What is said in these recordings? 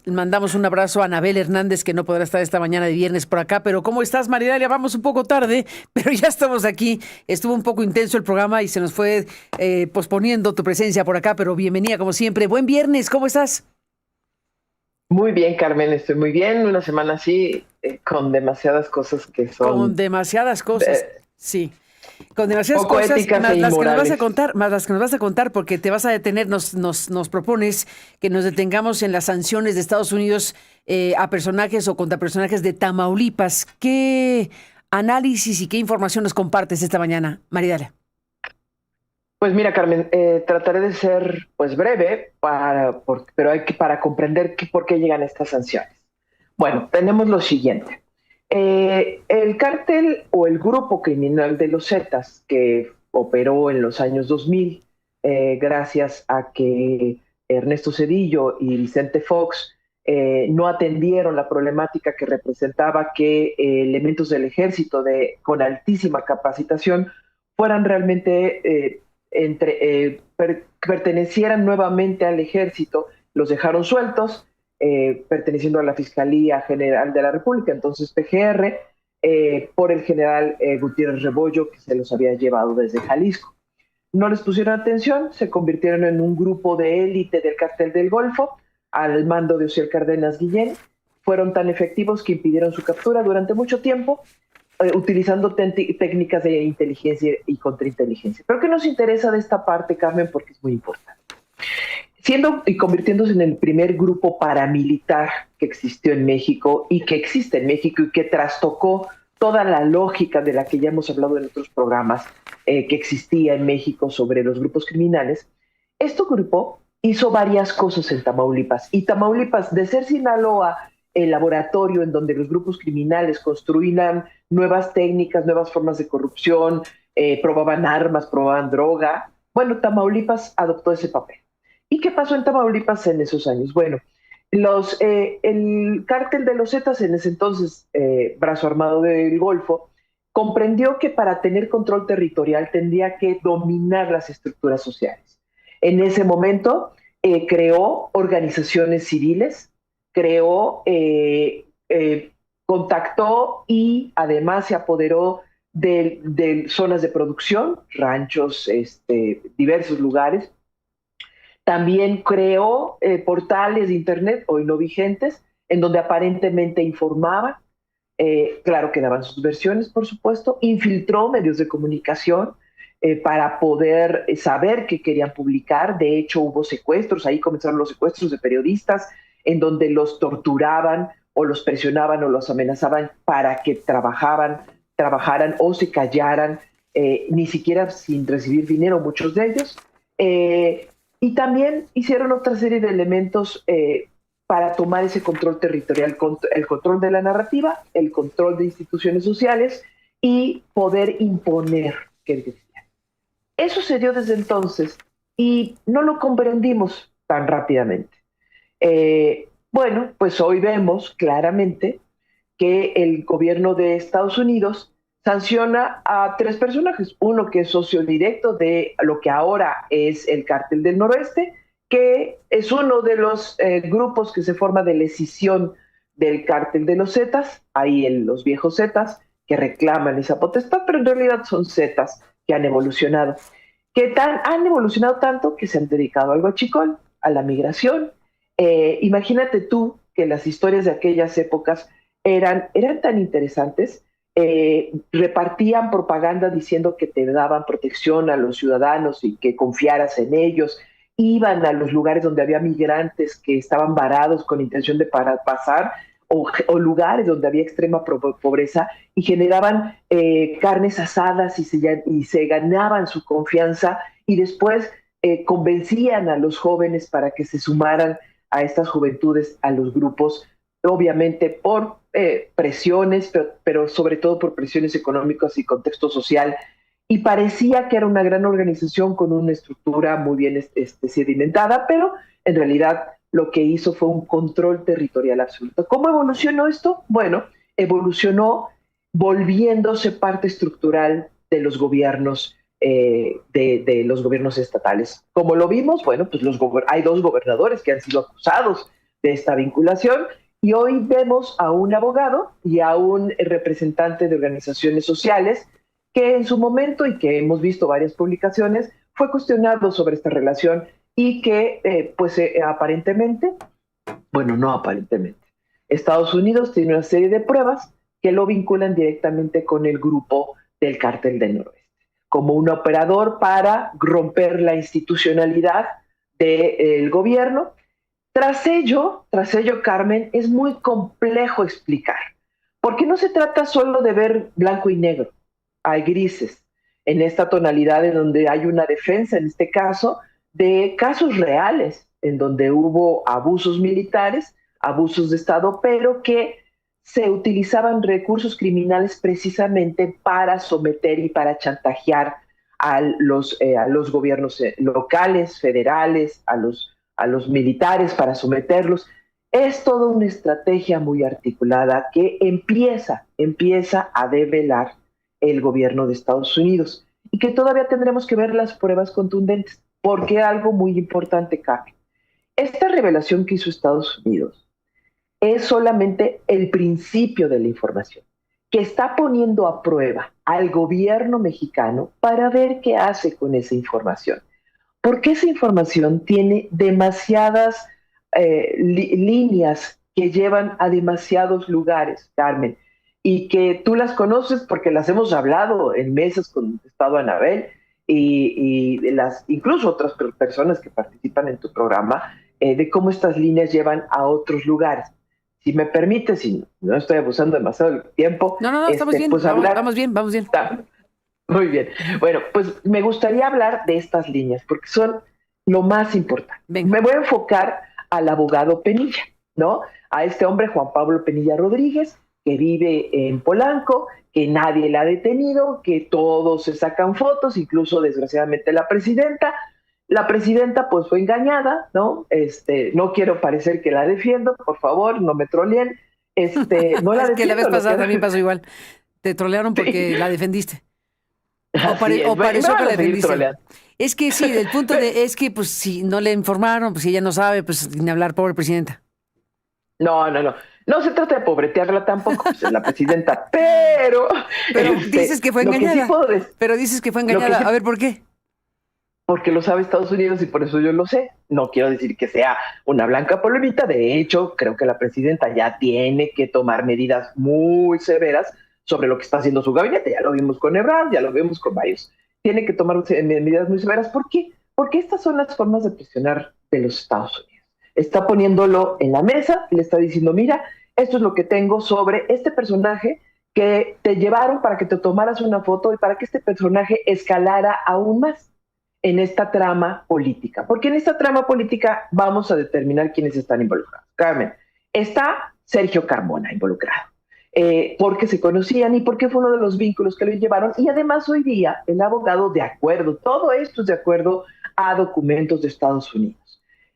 Mandamos un abrazo a Anabel Hernández, que no podrá estar esta mañana de viernes por acá. Pero ¿cómo estás, Maridalia? Vamos un poco tarde, pero ya estamos aquí. Estuvo un poco intenso el programa y se nos fue posponiendo tu presencia por acá, pero bienvenida como siempre. Buen viernes, ¿cómo estás? Muy bien, Carmen, estoy muy bien. Una semana así, con demasiadas cosas que Con son demasiadas cosas, sí. Con demasiadas poco cosas, éticas e más las que nos vas a inmorales. contar, más las que nos vas a contar, porque te vas a detener, nos propones que nos detengamos en las sanciones de Estados Unidos a personajes o contra personajes de Tamaulipas. ¿Qué análisis y qué información nos compartes esta mañana, Maridala? Pues mira, Carmen, trataré de ser pues breve, pero para comprender por qué llegan estas sanciones. Bueno, tenemos lo siguiente. El cártel o el grupo criminal de los Zetas, que operó en los años 2000, gracias a que Ernesto Zedillo y Vicente Fox no atendieron la problemática que representaba que elementos del ejército con altísima capacitación fueran realmente pertenecieran nuevamente al ejército, los dejaron sueltos, perteneciendo a la Fiscalía General de la República, entonces PGR, por el general Gutiérrez Rebollo, que se los había llevado desde Jalisco. No les pusieron atención, se convirtieron en un grupo de élite del Cártel del Golfo, al mando de Ociel Cárdenas Guillén. Fueron tan efectivos que impidieron su captura durante mucho tiempo, utilizando técnicas de inteligencia y contrainteligencia. Pero ¿qué nos interesa de esta parte, Carmen? Porque es muy importante. Siendo y convirtiéndose en el primer grupo paramilitar que existió en México y que existe en México y que trastocó toda la lógica de la que ya hemos hablado en otros programas que existía en México sobre los grupos criminales, este grupo hizo varias cosas en Tamaulipas. Y Tamaulipas, de ser Sinaloa el laboratorio en donde los grupos criminales construían nuevas técnicas, nuevas formas de corrupción, probaban armas, probaban droga, bueno, Tamaulipas adoptó ese papel. ¿Y qué pasó en Tamaulipas en esos años? Bueno, el cártel de los Zetas, en ese entonces brazo armado del Golfo, comprendió que para tener control territorial tendría que dominar las estructuras sociales. En ese momento creó organizaciones civiles, creó, contactó y además se apoderó de zonas de producción, ranchos, diversos lugares. También creó portales de Internet, hoy no vigentes, en donde aparentemente informaba, claro que daban sus versiones, por supuesto, infiltró medios de comunicación para poder saber qué querían publicar. De hecho, hubo secuestros, ahí comenzaron los secuestros de periodistas, en donde los torturaban o los presionaban o los amenazaban para que trabajaran o se callaran, ni siquiera sin recibir dinero, muchos de ellos. Y también hicieron otra serie de elementos para tomar ese control territorial, el control de la narrativa, el control de instituciones sociales y poder imponer que decían. Eso se dio desde entonces y no lo comprendimos tan rápidamente. Bueno, pues hoy vemos claramente que el gobierno de Estados Unidos sanciona a tres personajes. Uno que es socio directo de lo que ahora es el Cártel del Noroeste, que es uno de los grupos que se forma de la escisión del Cártel de los Zetas, ahí los viejos Zetas, que reclaman esa potestad, pero en realidad son Zetas que han evolucionado. Han evolucionado tanto que se han dedicado al huachicol, a la migración. Imagínate tú que las historias de aquellas épocas eran tan interesantes, repartían propaganda diciendo que te daban protección a los ciudadanos y que confiaras en ellos, iban a los lugares donde había migrantes que estaban varados con intención de pasar, o lugares donde había extrema pobreza y generaban carnes asadas y se ganaban su confianza y después convencían a los jóvenes para que se sumaran a estas juventudes, a los grupos, obviamente por presiones, pero sobre todo por presiones económicas y contexto social. Y parecía que era una gran organización con una estructura muy bien sedimentada, pero en realidad lo que hizo fue un control territorial absoluto. ¿Cómo evolucionó esto? Bueno, evolucionó volviéndose parte estructural de los gobiernos, de los gobiernos estatales. Como lo vimos, bueno, pues hay dos gobernadores que han sido acusados de esta vinculación. Y hoy vemos a un abogado y a un representante de organizaciones sociales que en su momento, y que hemos visto varias publicaciones, fue cuestionado sobre esta relación y que aparentemente, bueno, no aparentemente, Estados Unidos tiene una serie de pruebas que lo vinculan directamente con el grupo del Cártel del Noroeste, como un operador para romper la institucionalidad del gobierno. Tras ello, Carmen, es muy complejo explicar, porque no se trata solo de ver blanco y negro, hay grises en esta tonalidad en donde hay una defensa, en este caso, de casos reales, en donde hubo abusos militares, abusos de Estado, pero que se utilizaban recursos criminales precisamente para someter y para chantajear a los gobiernos locales, federales, a los militares para someterlos. Es toda una estrategia muy articulada que empieza a develar el gobierno de Estados Unidos y que todavía tendremos que ver las pruebas contundentes, porque algo muy importante, Carmen. Esta revelación que hizo Estados Unidos es solamente el principio de la información, que está poniendo a prueba al gobierno mexicano para ver qué hace con esa información. Porque esa información tiene demasiadas líneas que llevan a demasiados lugares, Carmen, y que tú las conoces porque las hemos hablado en mesas con el Estado Anabel y incluso otras personas que participan en tu programa, de cómo estas líneas llevan a otros lugares. Si me permites, si no estoy abusando demasiado del tiempo. No, estamos bien, pues vamos bien. Está, muy bien. Bueno, pues me gustaría hablar de estas líneas porque son lo más importante. Venga. Me voy a enfocar al abogado Penilla, ¿no? A este hombre, Juan Pablo Penilla Rodríguez, que vive en Polanco, que nadie la ha detenido, que todos se sacan fotos, incluso desgraciadamente la presidenta. La presidenta pues fue engañada, ¿no? No quiero parecer que la defiendo, por favor, no me troleen. No la es que la vez pasada también pasó igual. Te trolearon porque sí. la defendiste. O pareció que la defendiste. Es que sí, del punto es que pues si no le informaron, pues si ella no sabe, pues ni hablar, pobre presidenta. No. No se trata de pobretearla tampoco, pues es la presidenta, pero dices que fue engañada. Pero dices que fue engañada. A ver, ¿por qué? Porque lo sabe Estados Unidos y por eso yo lo sé. No quiero decir que sea una blanca palomita. De hecho, creo que la presidenta ya tiene que tomar medidas muy severas sobre lo que está haciendo su gabinete. Ya lo vimos con Ebrard, ya lo vimos con varios. Tiene que tomar medidas muy severas. ¿Por qué? Porque estas son las formas de presionar de los Estados Unidos. Está poniéndolo en la mesa y le está diciendo, mira, esto es lo que tengo sobre este personaje que te llevaron para que te tomaras una foto y para que este personaje escalara aún más en esta trama política. Porque en esta trama política vamos a determinar quiénes están involucrados. Carmen, está Sergio Carmona involucrado, porque se conocían y porque fue uno de los vínculos que lo llevaron. Y además hoy día el abogado, de acuerdo, todo esto es de acuerdo a documentos de Estados Unidos,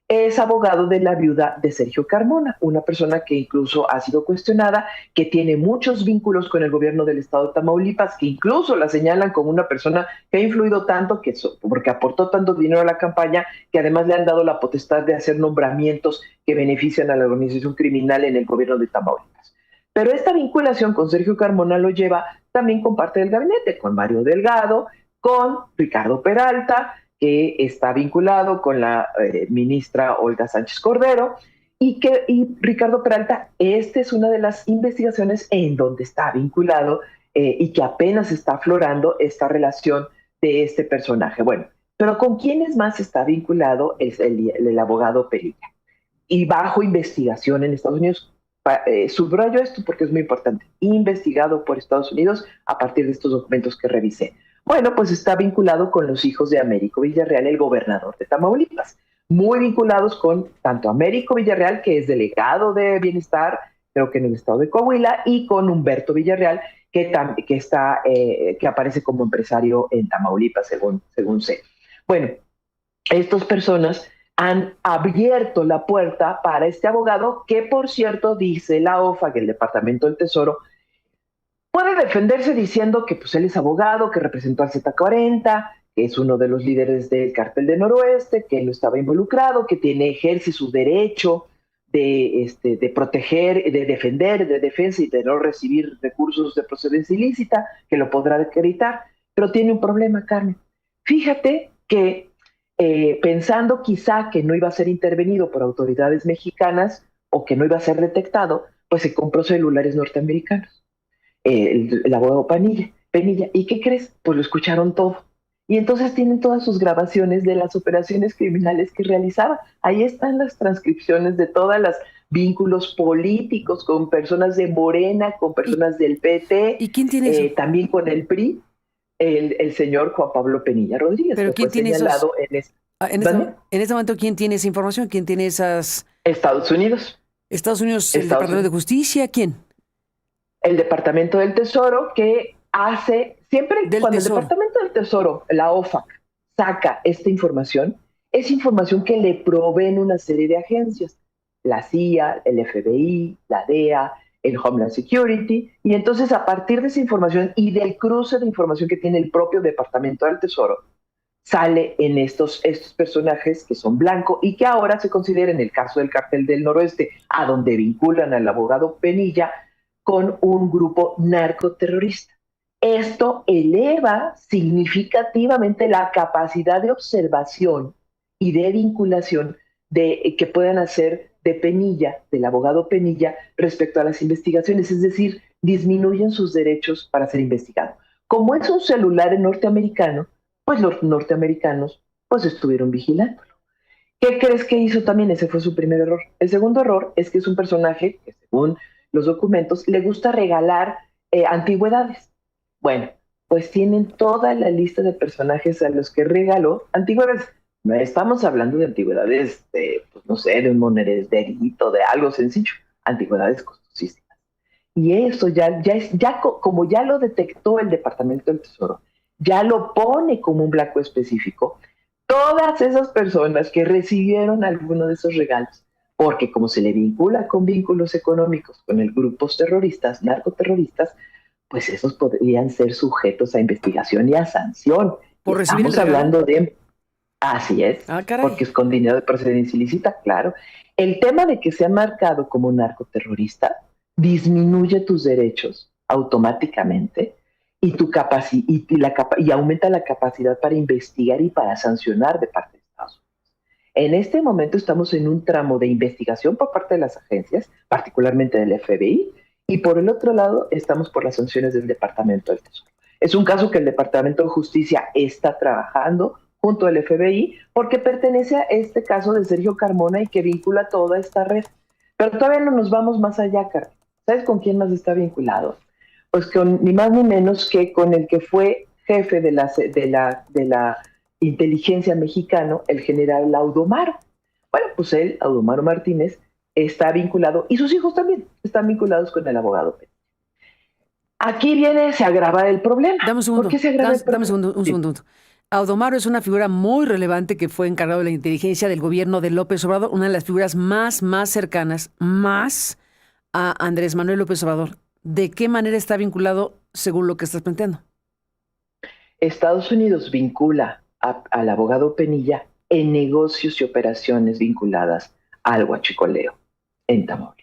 es abogado de la viuda de Sergio Carmona, una persona que incluso ha sido cuestionada, que tiene muchos vínculos con el gobierno del estado de Tamaulipas, que incluso la señalan como una persona que ha influido tanto, porque aportó tanto dinero a la campaña, que además le han dado la potestad de hacer nombramientos que benefician a la organización criminal en el gobierno de Tamaulipas. Pero esta vinculación con Sergio Carmona lo lleva también con parte del gabinete, con Mario Delgado, con Ricardo Peralta, que está vinculado con la ministra Olga Sánchez Cordero, y Ricardo Peralta, esta es una de las investigaciones en donde está vinculado y que apenas está aflorando esta relación de este personaje. Bueno, pero ¿con quiénes más está vinculado el abogado Penilla? Y bajo investigación en Estados Unidos. Subrayo esto porque es muy importante, investigado por Estados Unidos a partir de estos documentos que revisé. Bueno, pues está vinculado con los hijos de Américo Villarreal, el gobernador de Tamaulipas, muy vinculados con tanto Américo Villarreal, que es delegado de Bienestar, creo que en el estado de Coahuila, y con Humberto Villarreal, que aparece como empresario en Tamaulipas, según sé. Bueno, estas personas han abierto la puerta para este abogado que, por cierto, dice la OFAC, el Departamento del Tesoro, puede defenderse diciendo que pues, él es abogado, que representó al Z40, que es uno de los líderes del Cártel del Noroeste, que él no estaba involucrado, que ejerce su derecho de proteger, de defender, de defensa y de no recibir recursos de procedencia ilícita, que lo podrá acreditar, pero tiene un problema, Carmen. Fíjate que pensando quizá que no iba a ser intervenido por autoridades mexicanas o que no iba a ser detectado, pues se compró celulares norteamericanos, el abogado Penilla. ¿Y qué crees? Pues lo escucharon todo. Y entonces tienen todas sus grabaciones de las operaciones criminales que realizaba. Ahí están las transcripciones de todos los vínculos políticos con personas de Morena, con personas del PT, ¿Y quién tiene eso? también con el PRI, el señor Juan Pablo Penilla Rodríguez, ¿Pero que quién fue tiene señalado en este momento, quién tiene esa información? ¿Quién tiene esas? Estados Unidos. ¿Estados Unidos, el Estados Departamento de Unidos. Justicia? ¿Quién? El Departamento del Tesoro, que hace, siempre Del cuando Tesoro. el Departamento del Tesoro, la OFAC, saca esta información, es información que le proveen una serie de agencias, la CIA, el FBI, la DEA, el Homeland Security, y entonces a partir de esa información y del cruce de información que tiene el propio Departamento del Tesoro, sale en estos personajes que son blancos y que ahora se considera, en el caso del Cártel del Noroeste, a donde vinculan al abogado Penilla, con un grupo narcoterrorista. Esto eleva significativamente la capacidad de observación y de vinculación que puedan hacer de Penilla, del abogado Penilla, respecto a las investigaciones, es decir, disminuyen sus derechos para ser investigado. Como es un celular norteamericano, pues los norteamericanos pues estuvieron vigilándolo. ¿Qué crees que hizo también? Ese fue su primer error. El segundo error es que es un personaje que, según los documentos, le gusta regalar antigüedades. Bueno, pues tienen toda la lista de personajes a los que regaló antigüedades. No estamos hablando de antigüedades de, pues no sé, de un monederito, de algo sencillo. Antigüedades costosísimas. Y eso como ya lo detectó el Departamento del Tesoro, ya lo pone como un blanco específico. Todas esas personas que recibieron alguno de esos regalos, porque como se le vincula con vínculos económicos con el grupos terroristas, narcoterroristas, pues esos podrían ser sujetos a investigación y a sanción. ¿Por Y recibir el estamos regalo? hablando de, así es, Ah, caray. porque es con dinero de procedencia ilícita, claro. El tema de que sea marcado como narcoterrorista disminuye tus derechos automáticamente y, y aumenta la capacidad para investigar y para sancionar de parte de Estados Unidos. En este momento estamos en un tramo de investigación por parte de las agencias, particularmente del FBI, y por el otro lado estamos por las sanciones del Departamento del Tesoro. Es un caso que el Departamento de Justicia está trabajando junto al FBI porque pertenece a este caso de Sergio Carmona y que vincula toda esta red. Pero todavía no nos vamos más allá, Carmen. ¿Sabes con quién más está vinculado? Pues con ni más ni menos que con el que fue jefe de la inteligencia mexicano, el general Audomaro. Bueno, pues él, Audomaro Martínez, está vinculado, y sus hijos también están vinculados con el abogado Penilla. Aquí se agrava el problema. Dame un segundo. ¿Por qué se agrava el problema? Dame un segundo. Audomaro es una figura muy relevante que fue encargado de la inteligencia del gobierno de López Obrador, una de las figuras más cercanas, más a Andrés Manuel López Obrador. ¿De qué manera está vinculado según lo que estás planteando? Estados Unidos vincula al abogado Penilla en negocios y operaciones vinculadas al huachicoleo en Tamaulipas.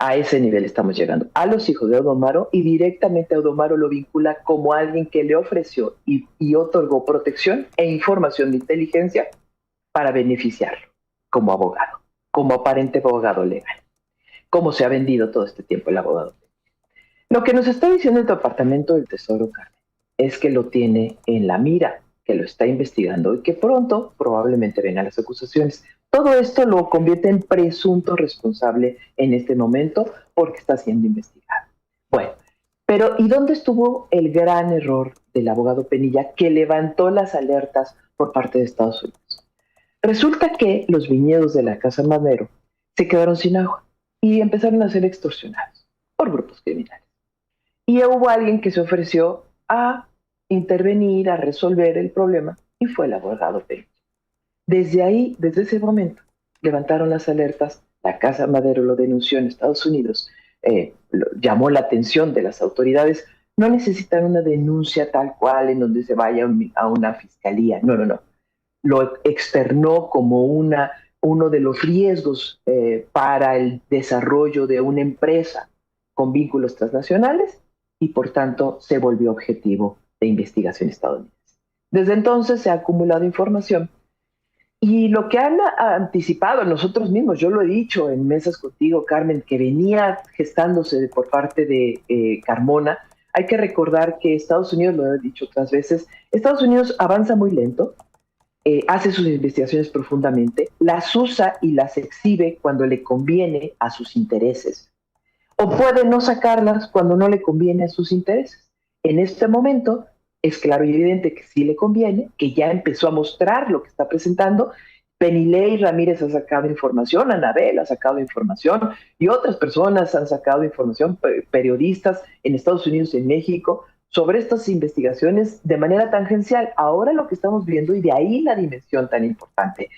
A ese nivel estamos llegando. A los hijos de Audomaro, y directamente Audomaro lo vincula como alguien que le ofreció y otorgó protección e información de inteligencia para beneficiarlo como abogado, como aparente abogado legal. Cómo se ha vendido todo este tiempo el abogado. Lo que nos está diciendo el Departamento del Tesoro, Carmen, es que lo tiene en la mira, que lo está investigando y que pronto probablemente vengan las acusaciones. Todo esto lo convierte en presunto responsable en este momento porque está siendo investigado. Bueno, pero ¿y dónde estuvo el gran error del abogado Penilla que levantó las alertas por parte de Estados Unidos? Resulta que los viñedos de la Casa Madero se quedaron sin agua y empezaron a ser extorsionados por grupos criminales. Y hubo alguien que se ofreció a intervenir, a resolver el problema, y fue el abogado Penilla. Desde ahí, desde ese momento, levantaron las alertas, la Casa Madero lo denunció en Estados Unidos, llamó la atención de las autoridades. No necesitan una denuncia tal cual en donde se vaya a una fiscalía, no. Lo externó como una uno de los riesgos para el desarrollo de una empresa con vínculos transnacionales y por tanto se volvió objetivo de investigación estadounidense. Desde entonces se ha acumulado información y lo que han anticipado nosotros mismos, yo lo he dicho en mesas contigo, Carmen, que venía gestándose por parte de Carmona. Hay que recordar que Estados Unidos, lo he dicho otras veces, Estados Unidos avanza muy lento, hace sus investigaciones profundamente, las usa y las exhibe cuando le conviene a sus intereses, o puede no sacarlas cuando no le conviene a sus intereses. En este momento es claro y evidente que sí le conviene, que ya empezó a mostrar lo que está presentando. Penilei Ramírez ha sacado información, Anabel ha sacado información y otras personas han sacado información, periodistas en Estados Unidos y en México, sobre estas investigaciones de manera tangencial. Ahora lo que estamos viendo, y de ahí la dimensión tan importante,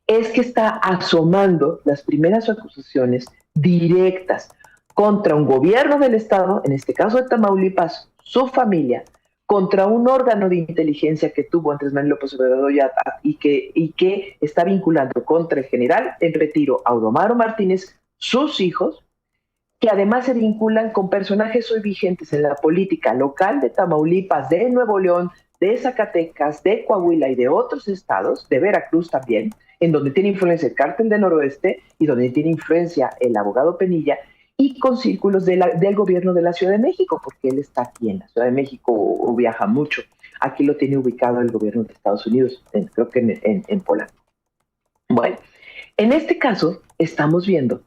es que está asomando las primeras acusaciones directas contra un gobierno del Estado, en este caso de Tamaulipas, su familia, contra un órgano de inteligencia que tuvo Andrés Manuel López Obrador y que está vinculando contra el general en retiro Audomaro Martínez, sus hijos, que además se vinculan con personajes hoy vigentes en la política local de Tamaulipas, de Nuevo León, de Zacatecas, de Coahuila y de otros estados, de Veracruz también, en donde tiene influencia el Cártel del Noroeste y donde tiene influencia el abogado Penilla, y con círculos del gobierno de la Ciudad de México, porque él está aquí en la Ciudad de México o viaja mucho. Aquí lo tiene ubicado el gobierno de Estados Unidos, creo que en Polanco. Bueno, en este caso estamos viendo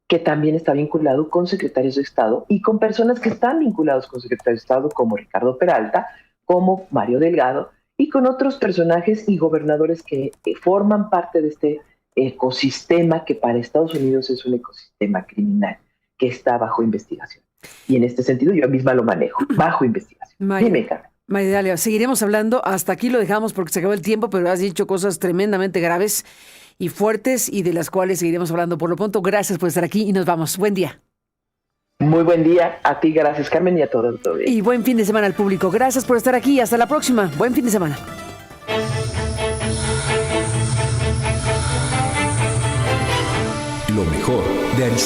que también está vinculado con secretarios de Estado y con personas que están vinculados con secretarios de Estado como Ricardo Peralta, como Mario Delgado y con otros personajes y gobernadores que forman parte de este ecosistema que para Estados Unidos es un ecosistema criminal que está bajo investigación. Y en este sentido yo misma lo manejo, bajo investigación. Dime, Carmen. María Dalia, seguiremos hablando, hasta aquí lo dejamos porque se acabó el tiempo, pero has dicho cosas tremendamente graves y fuertes y de las cuales seguiremos hablando. Por lo pronto, gracias por estar aquí y nos vamos. Buen día. Muy buen día. A ti, gracias, Carmen, y a todos. Y buen fin de semana al público. Gracias por estar aquí. Hasta la próxima. Buen fin de semana. Lo mejor de Aristóteles.